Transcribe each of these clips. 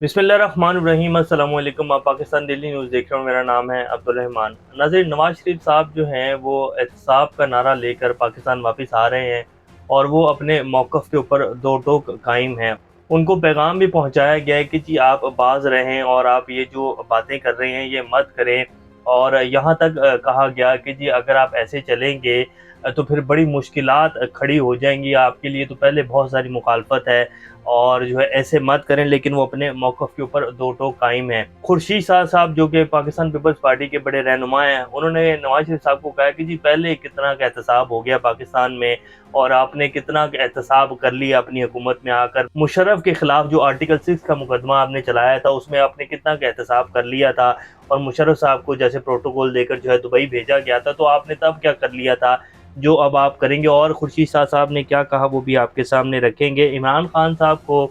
बिस्मिल्लाहिर्रहमानिर्रहीम अस्सलाम वालेकुम। आप पाकिस्तान डेली न्यूज़ देख रहे हो। मेरा नाम है अब्दुल रहमान। नाज़रीन, नवाज शरीफ साहब जो हैं वो एहतसाब का नारा लेकर पाकिस्तान वापस आ रहे हैं और वो अपने मौक़िफ़ के ऊपर दो टोक कायम हैं। उनको पैगाम भी पहुँचाया गया है कि जी आप बाज़ रहें और आप ये जो बातें कर रहे हैं ये मत करें। और यहाँ तक कहा गया कि जी अगर आप ऐसे चलेंगे तो फिर बड़ी मुश्किलात खड़ी हो जाएँगी आपके लिए। तो पहले बहुत सारी मुखालफत है और जो है ऐसे मत करें, लेकिन वो अपने मौक़िफ़ के ऊपर दो टोक कायम हैं। खुर्शीद शाह साहब जो कि पाकिस्तान पीपल्स पार्टी के बड़े रहनुमा हैं, उन्होंने नवाज शरीफ साहब को कहा कि जी पहले कितना का एहतसाब हो गया पाकिस्तान में और आपने कितना एहतसाब कर लिया अपनी हुकूमत में आकर। मुशर्रफ के खिलाफ जो आर्टिकल 6 का मुकदमा आपने चलाया था उसमें आपने कितना का एहतसाब कर लिया था और मुशर्रफ साहब को जैसे प्रोटोकॉल देकर जो है दुबई भेजा गया था, तो आपने तब क्या कर लिया था जो अब आप करेंगे। और खुर्शीद शाह साहब ने क्या कहा वो भी आपके सामने रखेंगे। इमरान खान साहब को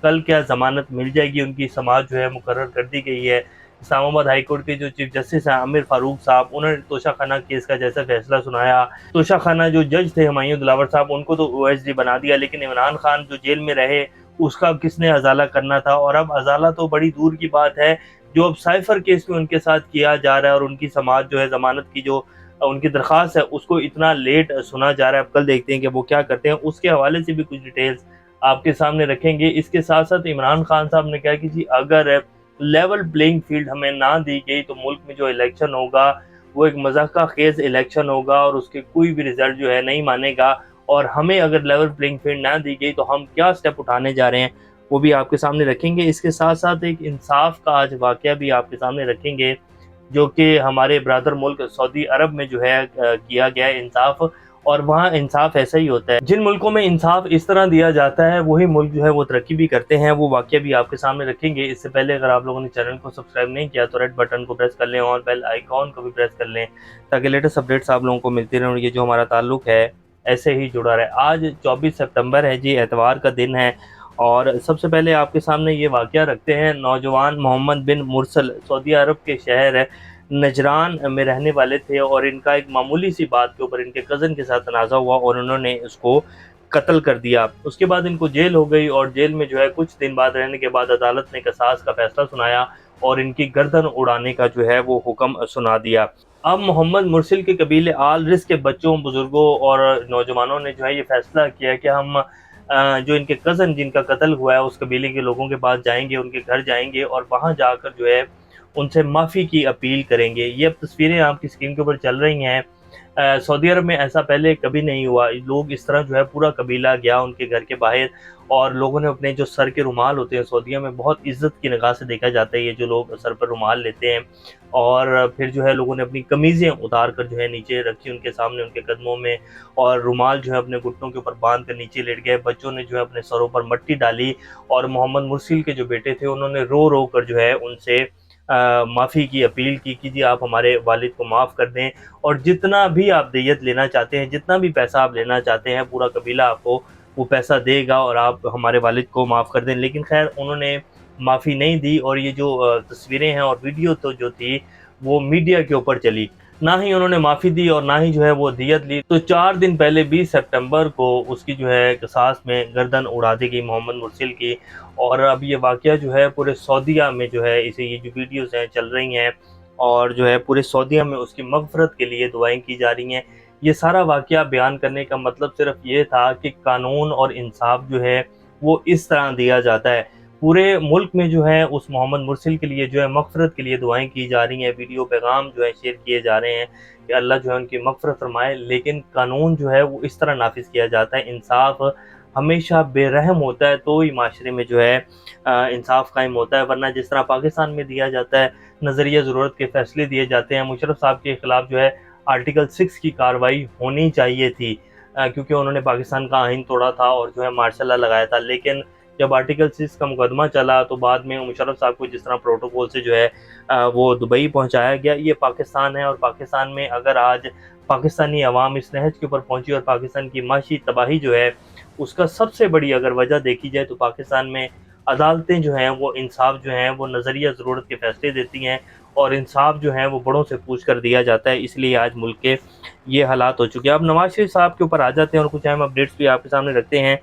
कल क्या ज़मानत मिल जाएगी, उनकी समाअत जो है मुकर्रर कर दी गई है। इस्लामाबाद हाई कोर्ट के जो चीफ जस्टिस हैं आमिर फारूक साहब, उन्होंने तोशाखाना केस का जैसा फैसला सुनाया। तोशाखाना जो जज थे हुमायूं दिलावर साहब, उनको तो ओएसडी बना दिया, लेकिन इमरान खान जो जेल में रहे उसका किसने अजाला करना था। और अब अजाला तो बड़ी दूर की बात है, जो अब साइफर केस में उनके साथ किया जा रहा है और उनकी समाअत जो है ज़मानत की जो उनकी दरख्वास्त है उसको इतना लेट सुना जा रहा है। अब कल देखते हैं कि वो क्या करते हैं। उसके हवाले से भी कुछ डिटेल्स आपके सामने रखेंगे। इसके साथ साथ इमरान खान साहब ने कहा कि जी अगर लेवल प्लेइंग फील्ड हमें ना दी गई तो मुल्क में जो इलेक्शन होगा वो एक मज़ाक़ा खेज़ इलेक्शन होगा और उसके कोई भी रिज़ल्ट जो है नहीं मानेगा। और हमें अगर लेवल प्लेइंग फील्ड ना दी गई तो हम क्या स्टेप उठाने जा रहे हैं वो भी आपके सामने रखेंगे। इसके साथ साथ एक इंसाफ का आज वाक़या भी आपके सामने रखेंगे, जो कि हमारे ब्रदर मुल्क सऊदी अरब में जो है किया गया है इंसाफ। और वहाँ इंसाफ ऐसा ही होता है, जिन मुल्कों में इंसाफ इस तरह दिया जाता है वही मुल्क जो है वो तरक्की भी करते हैं। वो वाक़या भी आपके सामने रखेंगे। इससे पहले अगर आप लोगों ने चैनल को सब्सक्राइब नहीं किया तो रेड बटन को प्रेस कर लें और बेल आइकॉन को भी प्रेस कर लें, ताकि लेटेस्ट अपडेट्स आप लोगों को मिलती रहें और ये जो हमारा ताल्लुक है ऐसे ही जुड़ा रहे। आज 24 सितंबर है जी, एतवार का दिन है। और सबसे पहले आपके सामने ये वाक़या रखते हैं। नौजवान मोहम्मद बिन मुरसल सऊदी अरब के शहर नजरान में रहने वाले थे और इनका एक मामूली सी बात के ऊपर इनके कज़न के साथ तनाज़ा हुआ और उन्होंने उसको कत्ल कर दिया। उसके बाद इनको जेल हो गई और जेल में जो है कुछ दिन बाद रहने के बाद अदालत ने क़सास का फ़ैसला सुनाया और इनकी गर्दन उड़ाने का जो है वो हुक्म सुना दिया। अब मोहम्मद मुरसिल के कबीले आल रिस्क के बच्चों, बुजुर्गों और नौजवानों ने जो है ये फ़ैसला किया कि हम जो इनके कज़न जिनका कत्ल हुआ है उस कबीले के लोगों के पास जाएँगे, उनके घर जाएँगे और वहाँ जाकर जो है उनसे माफ़ी की अपील करेंगे। ये अब तस्वीरें आपकी स्क्रीन के ऊपर चल रही हैं। सऊदी अरब में ऐसा पहले कभी नहीं हुआ। लोग इस तरह जो है पूरा कबीला गया उनके घर के बाहर और लोगों ने अपने जो सर के रुमाल होते हैं, सऊदीया में बहुत इज़्ज़त की निगाह से देखा जाता है ये जो लोग सर पर रुमाल लेते हैं। और फिर जो है लोगों ने अपनी कमीज़ें उतार कर जो है नीचे रखी उनके सामने उनके कदमों में और रुमाल जो है अपने घुटनों के ऊपर बांध कर नीचे लेट गए। बच्चों ने जो है अपने सरों पर मिट्टी डाली और मोहम्मद मुरसिल के जो बेटे थे उन्होंने रो रो कर जो है उनसे माफ़ी की अपील की कि जी आप हमारे वालिद को माफ़ कर दें और जितना भी आप दियत लेना चाहते हैं, जितना भी पैसा आप लेना चाहते हैं, पूरा कबीला आपको वो पैसा देगा और आप हमारे वालिद को माफ़ कर दें। लेकिन खैर उन्होंने माफ़ी नहीं दी और ये जो तस्वीरें हैं और वीडियो तो जो थी वो मीडिया के ऊपर चली। ना ही उन्होंने माफ़ी दी और ना ही जो है वो दियत ली। तो 4 दिन पहले 20 सितंबर को उसकी जो है क़सास में गर्दन उड़ा दी गई मोहम्मद मुरसिल की। और अब ये वाक़या जो है पूरे सऊदीया में जो है इसे ये जो वीडियोज़ हैं चल रही हैं और जो है पूरे सऊदीया में उसकी मग़फ़िरत के लिए दुआएँ की जा रही हैं। ये सारा वाक़या बयान करने का मतलब सिर्फ़ ये था कि कानून और इंसाफ़ जो है वो इस तरह दिया जाता है। पूरे मुल्क में जो है उस मोहम्मद मुरसिल के लिए जो है मग़फ़िरत के लिए दुआएँ की जा रही हैं, वीडियो पैगाम जो है शेयर किए जा रहे हैं कि अल्लाह जो है उनकी मग़फ़िरत फ़रमाए। लेकिन कानून जो है वो इस तरह नाफ़िज़ किया जाता है। इंसाफ़ हमेशा बेरहम होता है तो ही माशरे में जो है इंसाफ़ कायम होता है, वरना जिस तरह पाकिस्तान में दिया जाता है नज़रिया ज़रूरत के फ़ैसले दिए जाते हैं। मुशर्रफ साहब के ख़िलाफ़ जो है आर्टिकल 6 की कार्रवाई होनी चाहिए थी, क्योंकि उन्होंने पाकिस्तान का आइन तोड़ा था और जो है मार्शल लॉ लगाया था। लेकिन जब आर्टिकल 6 का मुकदमा चला तो बाद में मुशर्रफ साहब को जिस तरह प्रोटोकॉल से जो है वो दुबई पहुँचाया गया। ये पाकिस्तान है और पाकिस्तान में अगर आज पाकिस्तानी अवाम इस नहज के ऊपर पहुँची और पाकिस्तान की माशी तबाही जो है उसका सबसे बड़ी अगर वजह देखी जाए तो पाकिस्तान में अदालतें जो हैं वो इंसाफ जो हैं वो नज़रिया ज़रूरत के फ़ैसले देती हैं और इंसाफ जो है वो बड़ों से पूछ कर दिया जाता है। इसलिए आज मुल्क के ये हालात हो चुके हैं। अब नवाज शरीफ साहब के ऊपर आ जाते हैं और कुछ अहम अपडेट्स भी आपके सामने रखते हैं।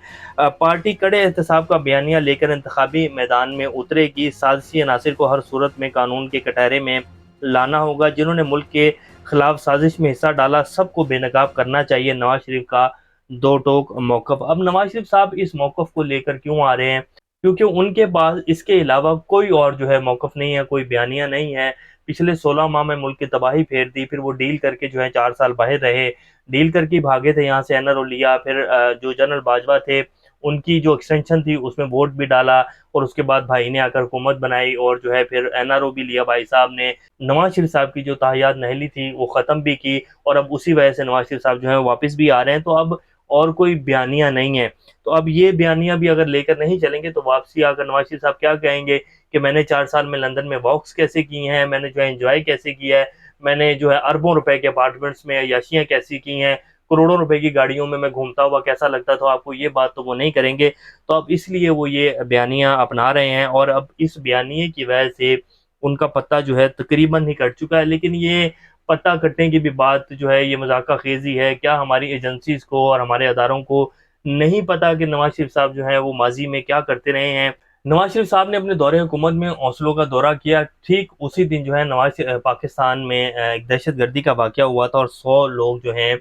पार्टी कड़े एहतसाब का बयानिया लेकर इंतखाबी मैदान में उतरेगी, साजिशी अनासिर को हर सूरत में कानून के कटहरे में लाना होगा, जिन्होंने मुल्क के खिलाफ साजिश में हिस्सा डाला सबको बेनकाब करना चाहिए, नवाज शरीफ का दो टोक मौकफ। अब नवाज शरीफ साहब इस मौकफ को लेकर क्यों आ रहे हैं? क्योंकि उनके पास इसके अलावा कोई और जो है मौकफ नहीं है, कोई बयानिया नहीं है। पिछले 16 माह में मुल्क की तबाही फेर दी, फिर वो डील करके जो है 4 साल बाहर रहे, डील करके भागे थे यहाँ से एनआरओ लिया, फिर जो जनरल बाजवा थे उनकी जो एक्सटेंशन थी उसमें वोट भी डाला, और उसके बाद भाई ने आकर हुकूमत बनाई और जो है फिर एनआरओ भी लिया भाई साहब ने। नवाज शरीफ साहब की जो ताहियात नहली थी वो ख़त्म भी की, और अब उसी वजह से नवाज शरीफ साहब जो है वापस भी आ रहे हैं। तो अब और कोई बयानिया नहीं है। तो अब ये बयानिया भी अगर लेकर नहीं चलेंगे तो वापसी आकर नवाज शरीफ साहब क्या कहेंगे कि मैंने 4 साल में लंदन में वॉक्स कैसे की हैं, मैंने जो है एंजॉय कैसे किया है, मैंने जो है अरबों रुपए के अपार्टमेंट्स में याशियाँ कैसी की हैं, करोड़ों रुपए की गाड़ियों में मैं घूमता हुआ कैसा लगता था आपको, ये बात तो वो नहीं करेंगे। तो अब इसलिए वो ये बयानियाँ अपना रहे हैं, और अब इस बयानिए की वजह से उनका पत्ता जो है तकरीबन ही कट चुका है। लेकिन ये पत्ता कटने की भी बात जो है ये मजाका खेजी है। क्या हमारी एजेंसीज को और हमारे अदारों को नहीं पता कि नवाज शरीफ साहब जो है वो माजी में क्या करते रहे हैं? नवाज शरीफ साहब ने अपने दौरे हुकूमत में ओस्लो का दौरा किया, ठीक उसी दिन जो है पाकिस्तान में एक दहशतगर्दी का वाक़या हुआ था और 100 लोग जो हैं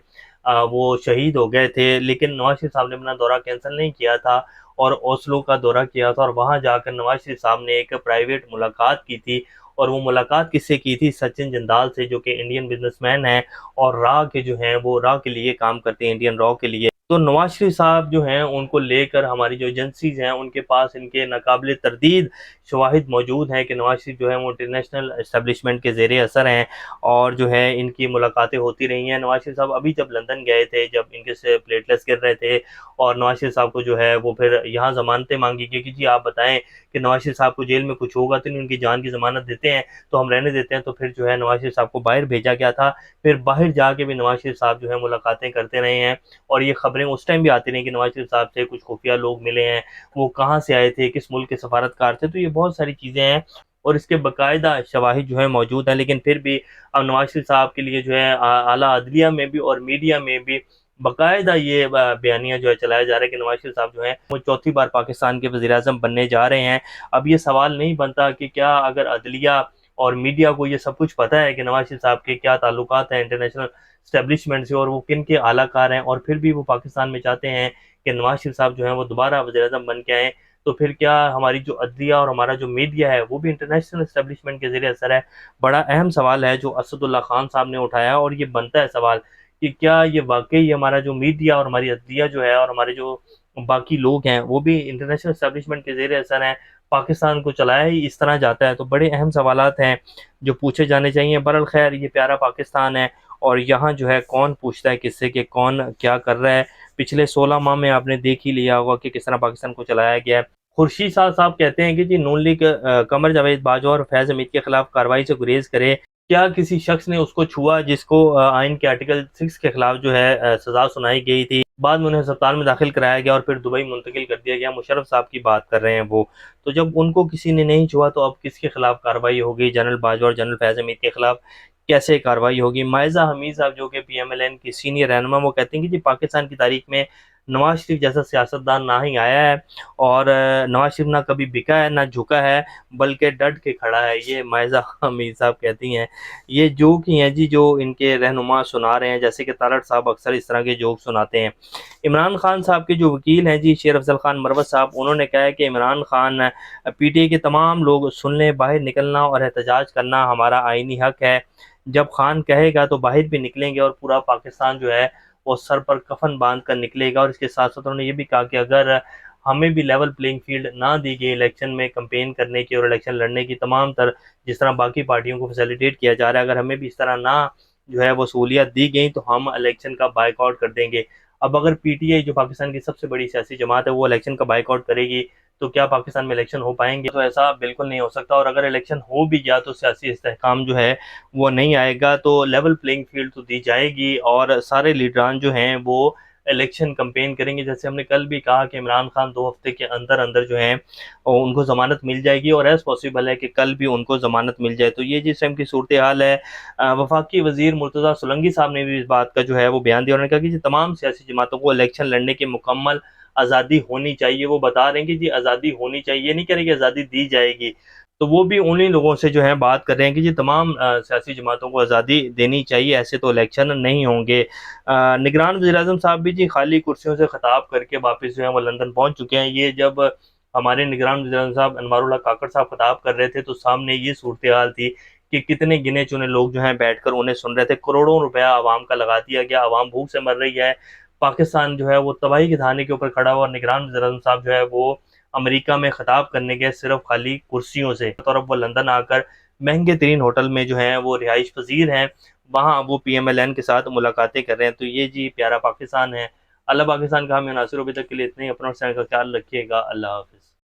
वो शहीद हो गए थे। लेकिन नवाज शरीफ साहब ने अपना दौरा कैंसिल नहीं किया था और ओस्लो का दौरा किया था, और वहाँ जाकर नवाज शरीफ साहब ने एक प्राइवेट मुलाकात की थी। और वो मुलाकात किससे की थी? सचिन जिंदाल से, जो कि इंडियन बिजनेसमैन हैं और रॉ के जो हैं वो रॉ के लिए काम करते हैं, इंडियन रॉ के लिए। तो नवाज शरीफ साहब जो हैं उनको लेकर हमारी जो एजेंसीज हैं उनके पास इनके नाकाबिल तरदीद शवाहिद मौजूद हैं कि नवाज शरीफ जो है वो इंटरनेशनल एस्टेब्लिशमेंट के ज़ेर असर हैं, और जो है इनकी मुलाकातें होती रही हैं। नवाज शरीफ साहब अभी जब लंदन गए थे, जब इनके से प्लेटलेट्स गिर रहे थे, और नवाज शरीफ साहब को जो है वो फिर यहाँ ज़मानतें मांगी गई कि जी आप बताएं कि नवाज शरीफ साहब को जेल में कुछ होगा तो नहीं, उनकी जान की ज़मानत देते हैं तो हम रहने देते हैं। तो फिर जो है नवाज शरीफ साहब को बाहर भेजा गया था। फिर बाहर जाके भी नवाज शरीफ साहब जो है मुलाकातें करते रहे हैं, और ये खबरें उस टाइम भी आती रही कि नवाज शरीफ साहब से कुछ खुफिया लोग मिले हैं, वो कहाँ से आए थे, किस मुल्क के सफारतकार थे। तो ये बहुत सारी चीज़ें हैं और इसके बाकायदा शवाहिद जो है मौजूद हैं। लेकिन फिर भी अब नवाज शरीफ साहब के लिए जो है आला अदलिया में भी और मीडिया में भी बाकायदा ये बयानिया जो है चलाया जा रहा है कि नवाज शरीफ साहब जो है वो चौथी बार पाकिस्तान के वज़ीर-ए-आज़म बनने जा रहे हैं। अब ये सवाल नहीं बनता कि क्या अगर अदलिया और मीडिया को ये सब कुछ पता है कि नवाज शरीफ साहब के क्या ताल्लुकात हैं इंटरनेशनल स्टैब्लिशमेंट से और वो किन के आलाकार हैं, और फिर भी वो पाकिस्तान में चाहते हैं कि नवाज शरीफ साहब जो हैं वो दोबारा वज़ीर-ए-आज़म बन के आएँ, तो फिर क्या हमारी जो अदलिया और हमारा जो मीडिया है वो भी इंटरनेशनल एस्टैब्लिशमेंट के ज़रिए असर है? बड़ा अहम सवाल है जो असदुल्ला खान साहब ने उठाया है, और ये बनता है सवाल कि क्या ये वाक़ई हमारा जो मीडिया और हमारी अदलिया जो है और हमारे जो बाकी लोग हैं वो भी इंटरनेशनल एस्टैब्लिशमेंट के ज़रिए असर हैं, पाकिस्तान को चलाया ही इस तरह जाता है? तो बड़े अहम सवालात हैं जो पूछे जाने चाहिए। बहरहाल खैर ये प्यारा पाकिस्तान है, और यहाँ जो है कौन पूछता है किससे कि कौन क्या कर रहा है। पिछले 16 माह में आपने देख ही लिया होगा कि किस तरह पाकिस्तान को चलाया गया है। खुर्शीद साहब कहते हैं कि जी नून लीग कमर जावेद बाजवा और फैज़ हमीद के खिलाफ कार्रवाई से गुरेज करे। क्या किसी शख्स ने उसको छुआ जिसको आइन के आर्टिकल 6 के खिलाफ जो है सजा सुनाई गई थी? बाद में उन्हें अस्पताल में दाखिल कराया गया और फिर दुबई मुंतकिल कर दिया गया। मुशर्रफ साहब की बात कर रहे हैं वो। तो जब उनको किसी ने नहीं छुआ तो अब किसके खिलाफ कार्रवाई होगी? जनरल बाजवा और जनरल फैज़ हमीद के खिलाफ कैसे कार्रवाई होगी? मायज़ा हमीद साहब जो कि पीएमएलएन की सीनियर रहनुमा, वो कहते हैं कि जी पाकिस्तान की तारीख में नवाज शरीफ जैसा सियासतदान ना ही आया है, और नवाज शरीफ ना कभी बिका है ना झुका है, बल्कि डट के खड़ा है। ये मायज़ा हमीद साहब कहती हैं। ये जोक ही हैं जी जो इनके रहनुमा सुना रहे हैं, जैसे कि तारड़ साहब अक्सर इस तरह के जोक सुनाते हैं। इमरान खान साहब के जो वकील हैं जी शेर अफजल खान मरवत साहब, उन्होंने कहा है कि इमरान खान पीटीआई के तमाम लोग सुन लें, बाहर निकलना और एहतजाज करना हमारा आईनी हक है। जब खान कहेगा तो बाहर भी निकलेंगे और पूरा पाकिस्तान जो है वो सर पर कफन बांध कर निकलेगा। और इसके साथ साथ उन्होंने ये भी कहा कि अगर हमें भी लेवल प्लेइंग फील्ड ना दी गई इलेक्शन में कंपेन करने की और इलेक्शन लड़ने की, तमाम जिस तरह बाकी पार्टियों को फैसिलिटेट किया जा रहा है, अगर हमें भी इस तरह ना जो है वो सहूलियत दी गई तो हम इलेक्शन का बाइकआउट कर देंगे। अब अगर पीटीआई जो पाकिस्तान की सबसे बड़ी सियासी जमात है वो इलेक्शन का बाइकआउट करेगी तो क्या पाकिस्तान में इलेक्शन हो पाएंगे? तो ऐसा बिल्कुल नहीं हो सकता। और अगर इलेक्शन हो भी गया तो सियासी इस्तेहकाम जो है वो नहीं आएगा। तो लेवल प्लेइंग फील्ड तो दी जाएगी और सारे लीडरान जो हैं वो इलेक्शन कैंपेन करेंगे। जैसे हमने कल भी कहा कि इमरान खान 2 हफ्ते के अंदर अंदर जो है उनको ज़मानत मिल जाएगी और एज़ पॉसिबल है कि कल भी उनको ज़मानत मिल जाए। तो ये जिस टाइम की सूरत हाल है, वफाकी वज़ीर मुर्तज़ा सोलंकी साहब ने भी इस बात का जो है वो बयान दिया। उन्होंने कहा कि तमाम सियासी जमातों को इलेक्शन लड़ने की मुकम्मल आज़ादी होनी चाहिए। वो बता रहे हैं कि जी आज़ादी होनी चाहिए, ये नहीं कह रहे कि आज़ादी दी जाएगी। तो वो भी उन्हीं लोगों से जो है बात कर रहे हैं कि जी तमाम सियासी जमातों को आज़ादी देनी चाहिए, ऐसे तो इलेक्शन नहीं होंगे। निगरान वज़ीर-ए-आज़म साहब भी जी खाली कुर्सियों से खिताब करके वापस जो है वो लंदन पहुँच चुके हैं। ये जब हमारे निगरान वज़ीर-ए-आज़म साहब अनवारुल हक काकड़ साहब खिताब कर रहे थे तो सामने ये सूरत-ए-हाल थी कि कितने गिने-चुने लोग जो हैं बैठकर उन्हें सुन रहे थे। करोड़ों रुपया अवाम का लगा दिया गया, अवाम भूख से मर रही है। पाकिस्तान जो है वो तबाही के धाने के ऊपर खड़ा हुआ और निगरान वज़ीर-ए-आज़म साहब जो है वो अमेरिका में खिताब करने गए सिर्फ खाली कुर्सियों से, और अब वो लंदन आकर महंगे तरीन होटल में जो है वो रिहाइश पजीर हैं, वहाँ वो PMLN के साथ मुलाकातें कर रहे हैं। तो ये जी प्यारा पाकिस्तान है। अल्लाह पाकिस्तान का हमें नासिर। अभी तक के लिए इतना ही। अपना और का ख्याल रखिएगा। अल्लाह हाफिज़।